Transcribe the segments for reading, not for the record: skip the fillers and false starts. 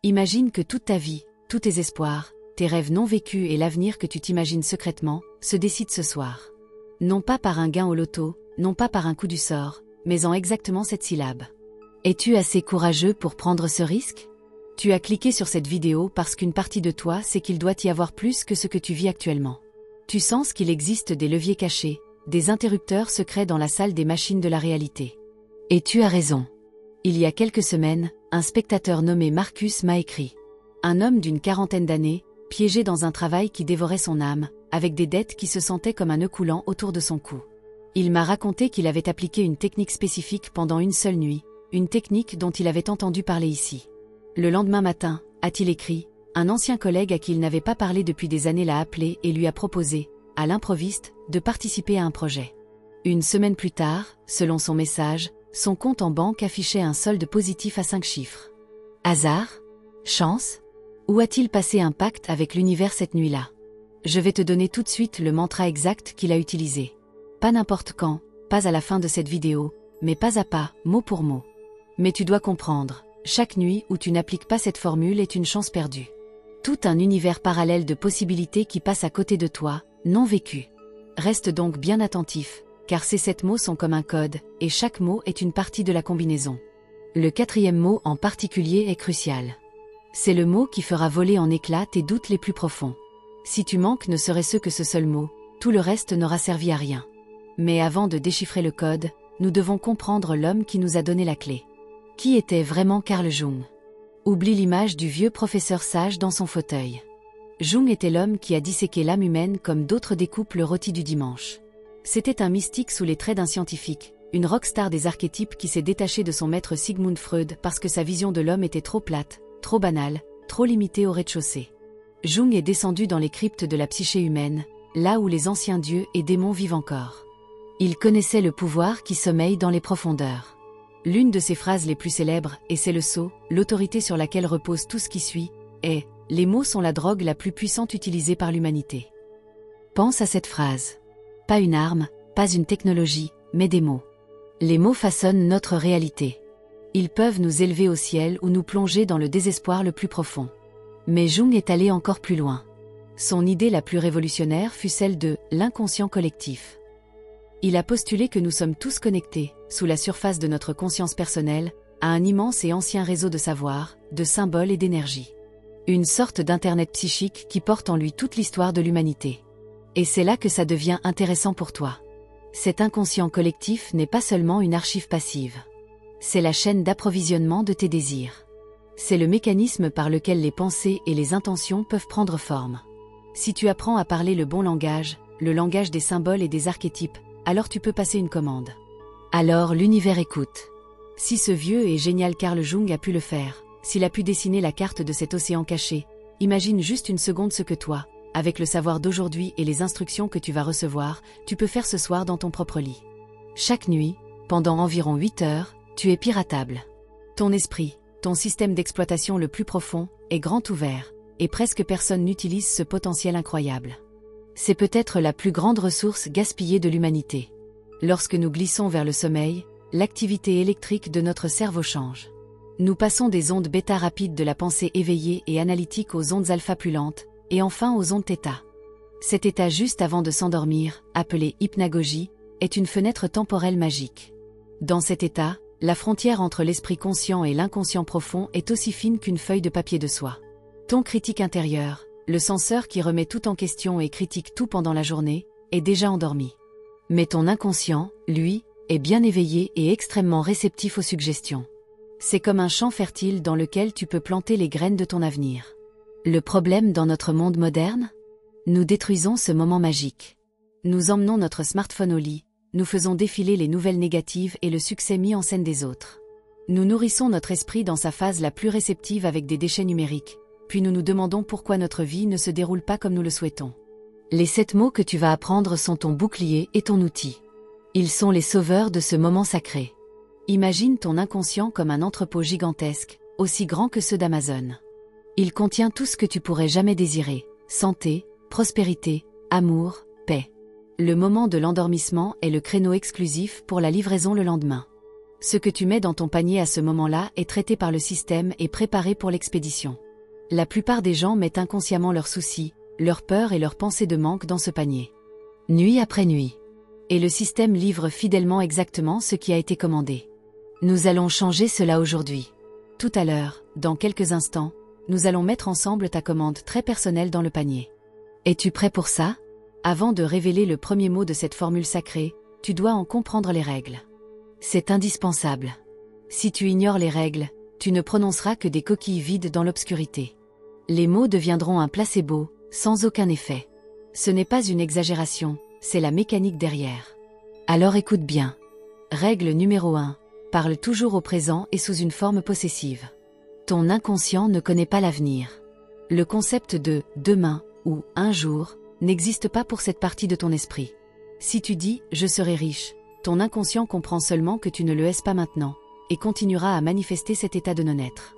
Imagine que toute ta vie, tous tes espoirs, tes rêves non vécus et l'avenir que tu t'imagines secrètement, se décident ce soir. Non pas par un gain au loto, non pas par un coup du sort, mais en exactement cette syllabe. Es-tu assez courageux pour prendre ce risque? Tu as cliqué sur cette vidéo parce qu'une partie de toi sait qu'il doit y avoir plus que ce que tu vis actuellement. Tu sens qu'il existe des leviers cachés, des interrupteurs secrets dans la salle des machines de la réalité. Et tu as raison. Il y a quelques semaines, un spectateur nommé Marcus m'a écrit. Un homme d'une quarantaine d'années, piégé dans un travail qui dévorait son âme, avec des dettes qui se sentaient comme un nœud coulant autour de son cou. Il m'a raconté qu'il avait appliqué une technique spécifique pendant une seule nuit, une technique dont il avait entendu parler ici. Le lendemain matin, a-t-il écrit, un ancien collègue à qui il n'avait pas parlé depuis des années l'a appelé et lui a proposé, à l'improviste, de participer à un projet. Une semaine plus tard, selon son message, son compte en banque affichait un solde positif à 5 chiffres. Hasard? Chance? Ou a-t-il passé un pacte avec l'univers cette nuit-là? Je vais te donner tout de suite le mantra exact qu'il a utilisé. Pas n'importe quand, pas à la fin de cette vidéo, mais pas à pas, mot pour mot. Mais tu dois comprendre, chaque nuit où tu n'appliques pas cette formule est une chance perdue. Tout un univers parallèle de possibilités qui passe à côté de toi, non vécu. Reste donc bien attentif, car ces 7 mots sont comme un code, et chaque mot est une partie de la combinaison. Le 4e mot en particulier est crucial. C'est le mot qui fera voler en éclats tes doutes les plus profonds. Si tu manques ne serait-ce que ce seul mot, tout le reste n'aura servi à rien. Mais avant de déchiffrer le code, nous devons comprendre l'homme qui nous a donné la clé. Qui était vraiment Carl Jung? Oublie l'image du vieux professeur sage dans son fauteuil. Jung était l'homme qui a disséqué l'âme humaine comme d'autres découpent le rôti du dimanche. C'était un mystique sous les traits d'un scientifique, une rockstar des archétypes qui s'est détaché de son maître Sigmund Freud parce que sa vision de l'homme était trop plate, trop banale, trop limitée au rez-de-chaussée. Jung est descendu dans les cryptes de la psyché humaine, là où les anciens dieux et démons vivent encore. Il connaissait le pouvoir qui sommeille dans les profondeurs. L'une de ses phrases les plus célèbres, et c'est le sceau, l'autorité sur laquelle repose tout ce qui suit, est « Les mots sont la drogue la plus puissante utilisée par l'humanité ». Pense à cette phrase. Pas une arme, pas une technologie, mais des mots. Les mots façonnent notre réalité. Ils peuvent nous élever au ciel ou nous plonger dans le désespoir le plus profond. Mais Jung est allé encore plus loin. Son idée la plus révolutionnaire fut celle de « l'inconscient collectif ». Il a postulé que nous sommes tous connectés, sous la surface de notre conscience personnelle, à un immense et ancien réseau de savoir, de symboles et d'énergie. Une sorte d'internet psychique qui porte en lui toute l'histoire de l'humanité. Et c'est là que ça devient intéressant pour toi. Cet inconscient collectif n'est pas seulement une archive passive. C'est la chaîne d'approvisionnement de tes désirs. C'est le mécanisme par lequel les pensées et les intentions peuvent prendre forme. Si tu apprends à parler le bon langage, le langage des symboles et des archétypes, alors tu peux passer une commande. Alors l'univers écoute. Si ce vieux et génial Carl Jung a pu le faire, s'il a pu dessiner la carte de cet océan caché, imagine juste une seconde ce que toi, avec le savoir d'aujourd'hui et les instructions que tu vas recevoir, tu peux faire ce soir dans ton propre lit. Chaque nuit, pendant environ 8 heures, tu es piratable. Ton esprit, ton système d'exploitation le plus profond, est grand ouvert, et presque personne n'utilise ce potentiel incroyable. C'est peut-être la plus grande ressource gaspillée de l'humanité. Lorsque nous glissons vers le sommeil, l'activité électrique de notre cerveau change. Nous passons des ondes bêta rapides de la pensée éveillée et analytique aux ondes alpha plus lentes, et enfin aux ondes θ. Cet état juste avant de s'endormir, appelé hypnagogie, est une fenêtre temporelle magique. Dans cet état, la frontière entre l'esprit conscient et l'inconscient profond est aussi fine qu'une feuille de papier de soie. Ton critique intérieur, le censeur qui remet tout en question et critique tout pendant la journée, est déjà endormi. Mais ton inconscient, lui, est bien éveillé et extrêmement réceptif aux suggestions. C'est comme un champ fertile dans lequel tu peux planter les graines de ton avenir. Le problème dans notre monde moderne? Nous détruisons ce moment magique. Nous emmenons notre smartphone au lit, nous faisons défiler les nouvelles négatives et le succès mis en scène des autres. Nous nourrissons notre esprit dans sa phase la plus réceptive avec des déchets numériques, puis nous nous demandons pourquoi notre vie ne se déroule pas comme nous le souhaitons. Les 7 mots que tu vas apprendre sont ton bouclier et ton outil. Ils sont les sauveurs de ce moment sacré. Imagine ton inconscient comme un entrepôt gigantesque, aussi grand que ceux d'Amazon. Il contient tout ce que tu pourrais jamais désirer, santé, prospérité, amour, paix. Le moment de l'endormissement est le créneau exclusif pour la livraison le lendemain. Ce que tu mets dans ton panier à ce moment-là est traité par le système et préparé pour l'expédition. La plupart des gens mettent inconsciemment leurs soucis, leurs peurs et leurs pensées de manque dans ce panier. Nuit après nuit. Et le système livre fidèlement exactement ce qui a été commandé. Nous allons changer cela aujourd'hui. Tout à l'heure, dans quelques instants, nous allons mettre ensemble ta commande très personnelle dans le panier. Es-tu prêt pour ça? Avant de révéler le premier mot de cette formule sacrée, tu dois en comprendre les règles. C'est indispensable. Si tu ignores les règles, tu ne prononceras que des coquilles vides dans l'obscurité. Les mots deviendront un placebo, sans aucun effet. Ce n'est pas une exagération, c'est la mécanique derrière. Alors écoute bien. Règle numéro 1. Parle toujours au présent et sous une forme possessive. Ton inconscient ne connaît pas l'avenir. Le concept de « demain » ou « un jour » n'existe pas pour cette partie de ton esprit. Si tu dis « je serai riche », ton inconscient comprend seulement que tu ne le es pas maintenant, et continuera à manifester cet état de non-être.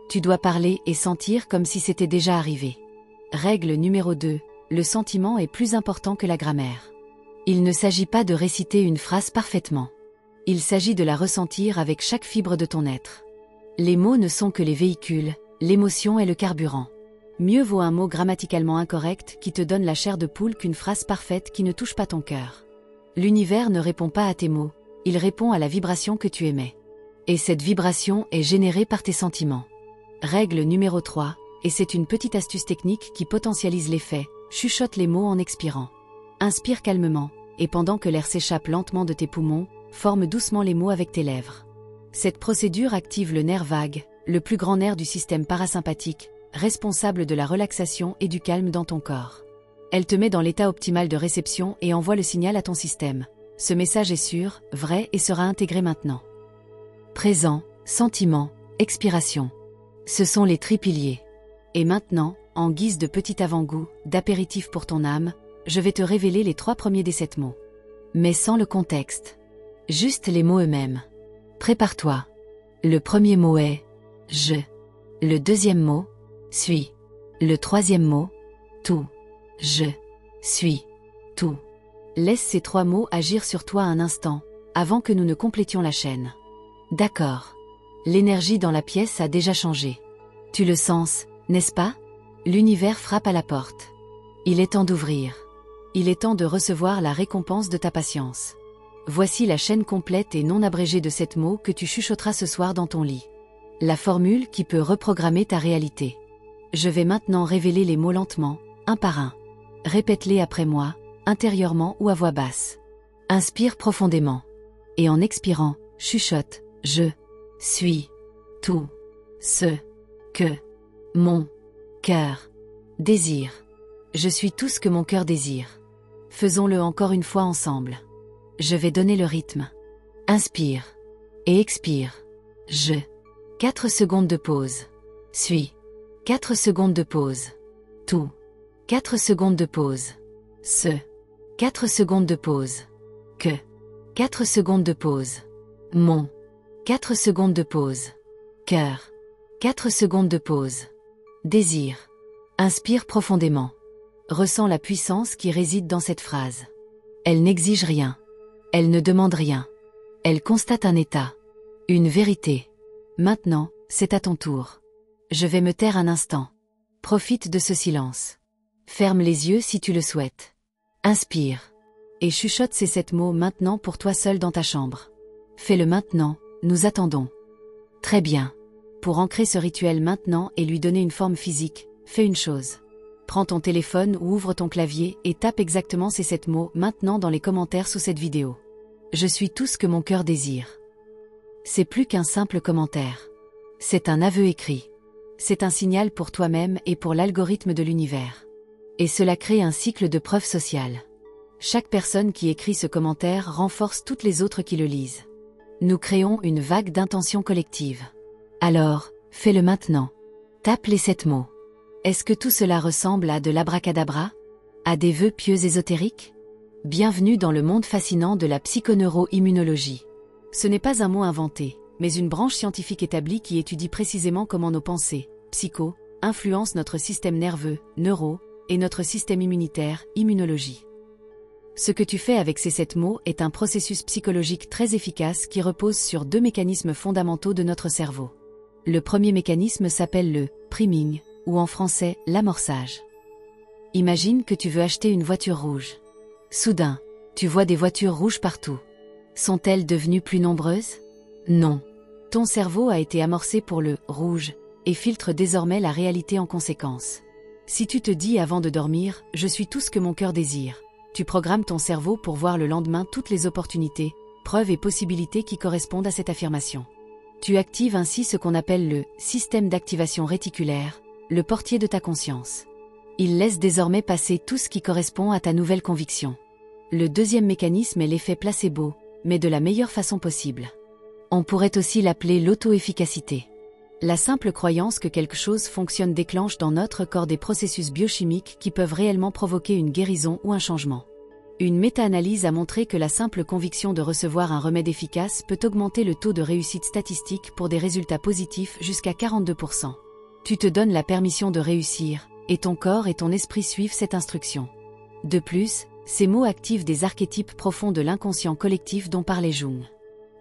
Tu dois parler et sentir comme si c'était déjà arrivé. Règle numéro 2. Le sentiment est plus important que la grammaire. Il ne s'agit pas de réciter une phrase parfaitement. Il s'agit de la ressentir avec chaque fibre de ton être. Les mots ne sont que les véhicules, l'émotion est le carburant. Mieux vaut un mot grammaticalement incorrect qui te donne la chair de poule qu'une phrase parfaite qui ne touche pas ton cœur. L'univers ne répond pas à tes mots, il répond à la vibration que tu émets. Et cette vibration est générée par tes sentiments. Règle numéro 3, et c'est une petite astuce technique qui potentialise l'effet, chuchote les mots en expirant. Inspire calmement, et pendant que l'air s'échappe lentement de tes poumons, forme doucement les mots avec tes lèvres. Cette procédure active le nerf vague, le plus grand nerf du système parasympathique, responsable de la relaxation et du calme dans ton corps. Elle te met dans l'état optimal de réception et envoie le signal à ton système. Ce message est sûr, vrai et sera intégré maintenant. Présent, sentiment, expiration. Ce sont les tripiliers. Et maintenant, en guise de petit avant-goût, d'apéritif pour ton âme, je vais te révéler les 3 premiers des 7 mots. Mais sans le contexte. Juste les mots eux-mêmes. Prépare-toi. Le premier mot est « je ». Le deuxième mot « suis ». Le troisième mot « tout ». Je suis tout. Laisse ces 3 mots agir sur toi un instant, avant que nous ne complétions la chaîne. D'accord. L'énergie dans la pièce a déjà changé. Tu le sens, n'est-ce pas? L'univers frappe à la porte. Il est temps d'ouvrir. Il est temps de recevoir la récompense de ta patience. Voici la chaîne complète et non abrégée de 7 mots que tu chuchoteras ce soir dans ton lit. La formule qui peut reprogrammer ta réalité. Je vais maintenant révéler les mots lentement, un par un. Répète-les après moi, intérieurement ou à voix basse. Inspire profondément. Et en expirant, chuchote, je suis tout ce que mon cœur désire. Je suis tout ce que mon cœur désire. Faisons-le encore une fois ensemble. Je vais donner le rythme. Inspire. Et expire. Je. 4 secondes de pause. Suis. 4 secondes de pause. Tout. 4 secondes de pause. Ce. 4 secondes de pause. Que. 4 secondes de pause. Mon. 4 secondes de pause. Cœur. 4 secondes de pause. Désir. Inspire profondément. Ressens la puissance qui réside dans cette phrase. Elle n'exige rien. Elle ne demande rien. Elle constate un état. Une vérité. Maintenant, c'est à ton tour. Je vais me taire un instant. Profite de ce silence. Ferme les yeux si tu le souhaites. Inspire. Et chuchote ces 7 mots maintenant pour toi seul dans ta chambre. Fais-le maintenant, nous attendons. Très bien. Pour ancrer ce rituel maintenant et lui donner une forme physique, fais une chose. Prends ton téléphone ou ouvre ton clavier et tape exactement ces 7 mots maintenant dans les commentaires sous cette vidéo. Je suis tout ce que mon cœur désire. C'est plus qu'un simple commentaire. C'est un aveu écrit. C'est un signal pour toi-même et pour l'algorithme de l'univers. Et cela crée un cycle de preuve sociale. Chaque personne qui écrit ce commentaire renforce toutes les autres qui le lisent. Nous créons une vague d'intention collective. Alors, fais-le maintenant. Tape les 7 mots. Est-ce que tout cela ressemble à de l'abracadabra? À des vœux pieux ésotériques? Bienvenue dans le monde fascinant de la psychoneuro-immunologie. Ce n'est pas un mot inventé, mais une branche scientifique établie qui étudie précisément comment nos pensées, psycho, influencent notre système nerveux, neuro, et notre système immunitaire, immunologie. Ce que tu fais avec ces 7 mots est un processus psychologique très efficace qui repose sur 2 mécanismes fondamentaux de notre cerveau. Le premier mécanisme s'appelle le priming, ou en français, l'amorçage. Imagine que tu veux acheter une voiture rouge. Soudain, tu vois des voitures rouges partout. Sont-elles devenues plus nombreuses? Non. Ton cerveau a été amorcé pour le rouge et filtre désormais la réalité en conséquence. Si tu te dis avant de dormir « je suis tout ce que mon cœur désire », tu programmes ton cerveau pour voir le lendemain toutes les opportunités, preuves et possibilités qui correspondent à cette affirmation. Tu actives ainsi ce qu'on appelle le système d'activation réticulaire, le portier de ta conscience. Il laisse désormais passer tout ce qui correspond à ta nouvelle conviction. Le deuxième mécanisme est l'effet placebo, mais de la meilleure façon possible. On pourrait aussi l'appeler l'auto-efficacité. La simple croyance que quelque chose fonctionne déclenche dans notre corps des processus biochimiques qui peuvent réellement provoquer une guérison ou un changement. Une méta-analyse a montré que la simple conviction de recevoir un remède efficace peut augmenter le taux de réussite statistique pour des résultats positifs jusqu'à 42%. Tu te donnes la permission de réussir, et ton corps et ton esprit suivent cette instruction. De plus, ces mots activent des archétypes profonds de l'inconscient collectif dont parlait Jung.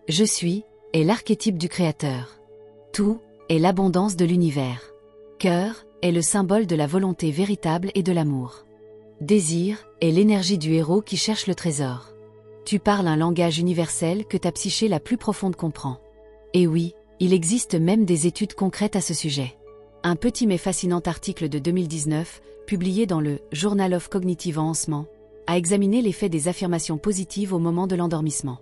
Je suis est l'archétype du créateur. Tout est l'abondance de l'univers. Cœur est le symbole de la volonté véritable et de l'amour. Désir est l'énergie du héros qui cherche le trésor. Tu parles un langage universel que ta psyché la plus profonde comprend. Et oui, il existe même des études concrètes à ce sujet. Un petit mais fascinant article de 2019, publié dans le Journal of Cognitive Enhancement, a examiné l'effet des affirmations positives au moment de l'endormissement.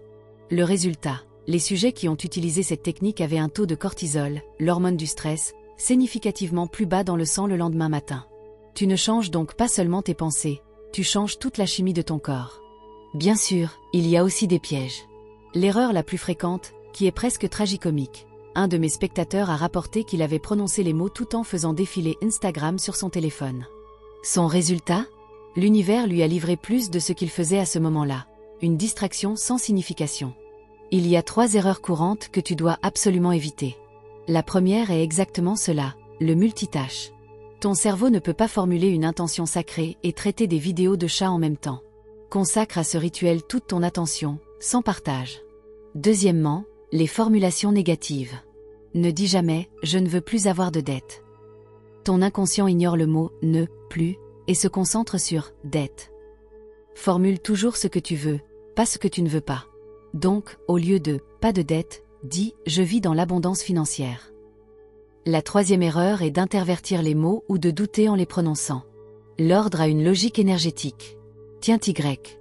Le résultat: les sujets qui ont utilisé cette technique avaient un taux de cortisol, l'hormone du stress, significativement plus bas dans le sang le lendemain matin. Tu ne changes donc pas seulement tes pensées, tu changes toute la chimie de ton corps. Bien sûr, il y a aussi des pièges. L'erreur la plus fréquente, qui est presque tragicomique. Un de mes spectateurs a rapporté qu'il avait prononcé les mots tout en faisant défiler Instagram sur son téléphone. Son résultat? L'univers lui a livré plus de ce qu'il faisait à ce moment-là. Une distraction sans signification. Il y a 3 erreurs courantes que tu dois absolument éviter. La première est exactement cela, le multitâche. Ton cerveau ne peut pas formuler une intention sacrée et traiter des vidéos de chats en même temps. Consacre à ce rituel toute ton attention, sans partage. Deuxièmement, les formulations négatives. Ne dis jamais « je ne veux plus avoir de dettes ». Ton inconscient ignore le mot « ne plus » et se concentre sur « dette ». Formule toujours ce que tu veux, pas ce que tu ne veux pas. Donc, au lieu de « pas de dette », dis « je vis dans l'abondance financière ». La troisième erreur est d'intervertir les mots ou de douter en les prononçant. L'ordre a une logique énergétique. Tiens Y.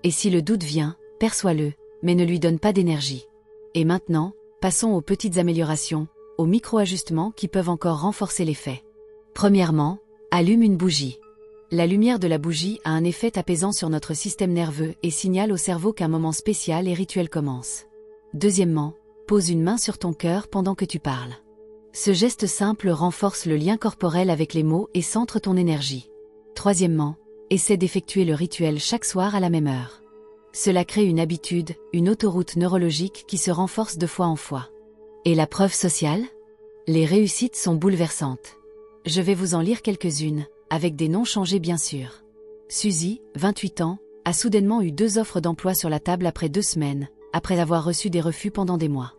Et si le doute vient, perçois-le, mais ne lui donne pas d'énergie. Et maintenant, passons aux petites améliorations, aux micro-ajustements qui peuvent encore renforcer l'effet. Premièrement, allume une bougie. La lumière de la bougie a un effet apaisant sur notre système nerveux et signale au cerveau qu'un moment spécial et rituel commence. Deuxièmement, pose une main sur ton cœur pendant que tu parles. Ce geste simple renforce le lien corporel avec les mots et centre ton énergie. Troisièmement, essaie d'effectuer le rituel chaque soir à la même heure. Cela crée une habitude, une autoroute neurologique qui se renforce de fois en fois. Et la preuve sociale? Les réussites sont bouleversantes. Je vais vous en lire quelques-unes, avec des noms changés bien sûr. Suzy, 28 ans, a soudainement eu 2 offres d'emploi sur la table après 2 semaines, après avoir reçu des refus pendant des mois.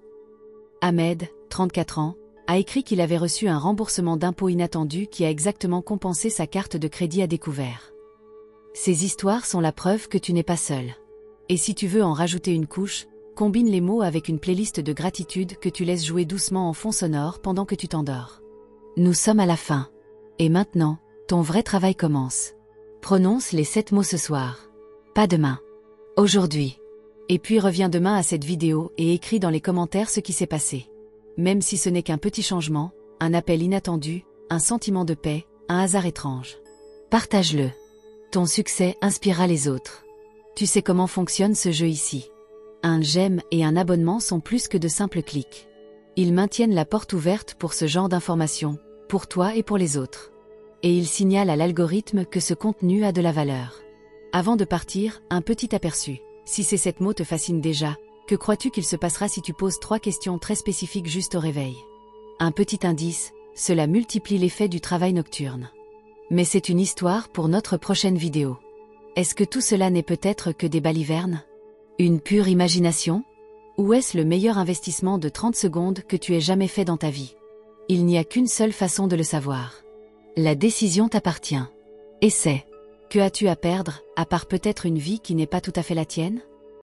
Ahmed, 34 ans, a écrit qu'il avait reçu un remboursement d'impôts inattendu qui a exactement compensé sa carte de crédit à découvert. Ces histoires sont la preuve que tu n'es pas seul. Et si tu veux en rajouter une couche, combine les mots avec une playlist de gratitude que tu laisses jouer doucement en fond sonore pendant que tu t'endors. Nous sommes à la fin. Et maintenant, ton vrai travail commence. Prononce les 7 mots ce soir. Pas demain. Aujourd'hui. Et puis reviens demain à cette vidéo et écris dans les commentaires ce qui s'est passé. Même si ce n'est qu'un petit changement, un appel inattendu, un sentiment de paix, un hasard étrange. Partage-le. Ton succès inspirera les autres. Tu sais comment fonctionne ce jeu ici. Un j'aime et un abonnement sont plus que de simples clics. Ils maintiennent la porte ouverte pour ce genre d'informations, pour toi et pour les autres. Et ils signalent à l'algorithme que ce contenu a de la valeur. Avant de partir, un petit aperçu. Si ces 7 mots te fascinent déjà, que crois-tu qu'il se passera si tu poses 3 questions très spécifiques juste au réveil? Un petit indice, cela multiplie l'effet du travail nocturne. Mais c'est une histoire pour notre prochaine vidéo. Est-ce que tout cela n'est peut-être que des balivernes? Une pure imagination? Ou est-ce le meilleur investissement de 30 secondes que tu aies jamais fait dans ta vie? Il n'y a qu'une seule façon de le savoir. La décision t'appartient. Essaie. Que as-tu à perdre, à part peut-être une vie qui n'est pas tout à fait la tienne?